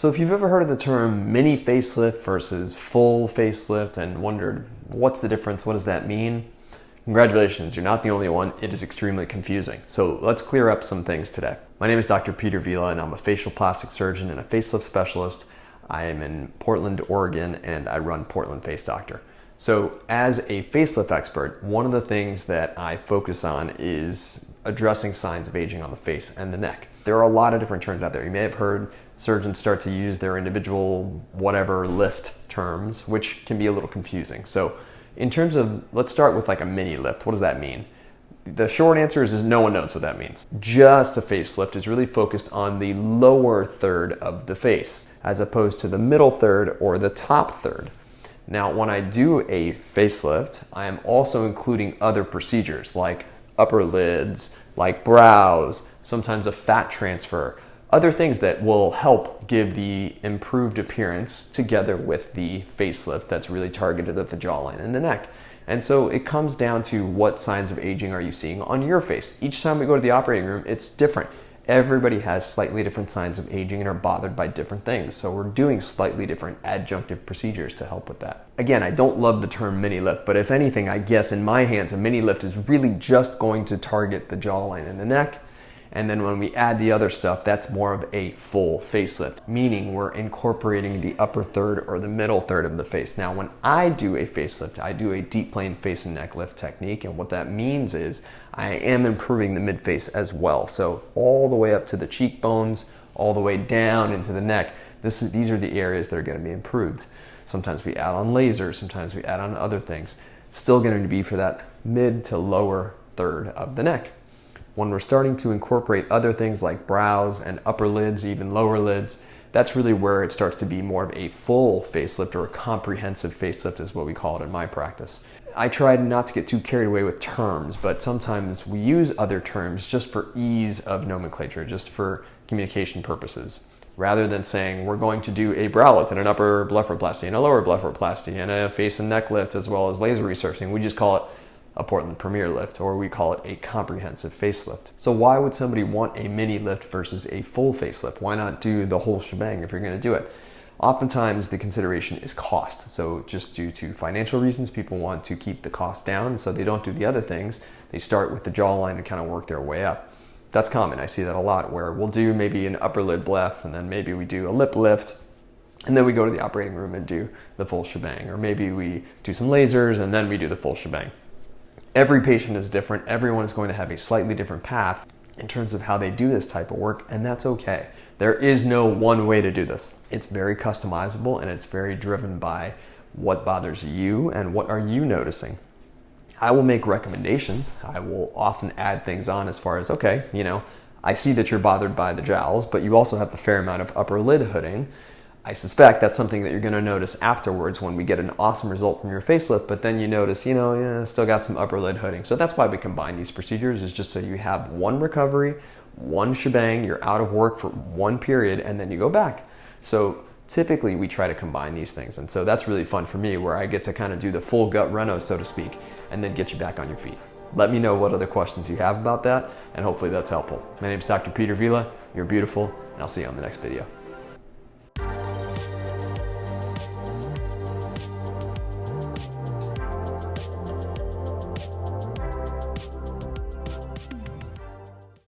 So if you've ever heard of the term mini facelift versus full facelift and wondered what's the difference, what does that mean? Congratulations, you're not the only one. It is extremely confusing. So let's clear up some things today. My name is Dr. Peter Vila and I'm a facial plastic surgeon and a facelift specialist. I am in Portland, Oregon, and I run Portland Face Doctor. So as a facelift expert, one of the things that I focus on is addressing signs of aging on the face and the neck. There are a lot of different terms out there. You may have heard surgeons start to use their individual whatever lift terms, which can be a little confusing. So in terms of, let's start with like a mini lift. What does that mean? The short answer is no one knows what that means. Just a facelift is really focused on the lower third of the face, as opposed to the middle third or the top third. Now, when I do a facelift, I am also including other procedures like upper lids, like brows, sometimes a fat transfer, other things that will help give the improved appearance together with the facelift that's really targeted at the jawline and the neck. And so it comes down to what signs of aging are you seeing on your face. Each time we go to the operating room, it's different. Everybody has slightly different signs of aging and are bothered by different things. So we're doing slightly different adjunctive procedures to help with that. Again, I don't love the term mini lift, but if anything, I guess in my hands, a mini lift is really just going to target the jawline and the neck. And then when we add the other stuff, that's more of a full facelift, meaning we're incorporating the upper third or the middle third of the face. Now, when I do a facelift, I do a deep plane face and neck lift technique. And what that means is I am improving the mid-face as well. So all the way up to the cheekbones, all the way down into the neck. These are the areas that are going to be improved. Sometimes we add on lasers, sometimes we add on other things. It's still going to be for that mid to lower third of the neck. When we're starting to incorporate other things like brows and upper lids, even lower lids, that's really where it starts to be more of a full facelift, or a comprehensive facelift is what we call it in my practice. I try not to get too carried away with terms, but sometimes we use other terms just for ease of nomenclature, just for communication purposes. Rather than saying we're going to do a brow lift and an upper blepharoplasty and a lower blepharoplasty and a face and neck lift as well as laser resurfacing, we just call it a Portland Premier lift, or we call it a comprehensive facelift. So why would somebody want a mini lift versus a full facelift? Why not do the whole shebang if you're going to do it? Oftentimes the consideration is cost. So just due to financial reasons, people want to keep the cost down, so they don't do the other things. They start with the jawline and kind of work their way up. That's common. I see that a lot, where we'll do maybe an upper lid bleph, and then maybe we do a lip lift, and then we go to the operating room and do the full shebang. Or maybe we do some lasers and then we do the full shebang. Every patient is different. Everyone is going to have a slightly different path in terms of how they do this type of work, and that's okay. There is no one way to do this. It's very customizable and it's very driven by what bothers you and what are you noticing. I will make recommendations. I will often add things on as far as, okay, I see that you're bothered by the jowls, but you also have a fair amount of upper lid hooding. I suspect that's something that you're going to notice afterwards when we get an awesome result from your facelift, but then you notice, still got some upper lid hooding. So that's why we combine these procedures, is just so you have one recovery, one shebang, you're out of work for one period, and then you go back. So typically we try to combine these things. And so that's really fun for me, where I get to kind of do the full gut reno, so to speak, and then get you back on your feet. Let me know what other questions you have about that, and hopefully that's helpful. My name is Dr. Peter Vila. You're beautiful, and I'll see you on the next video.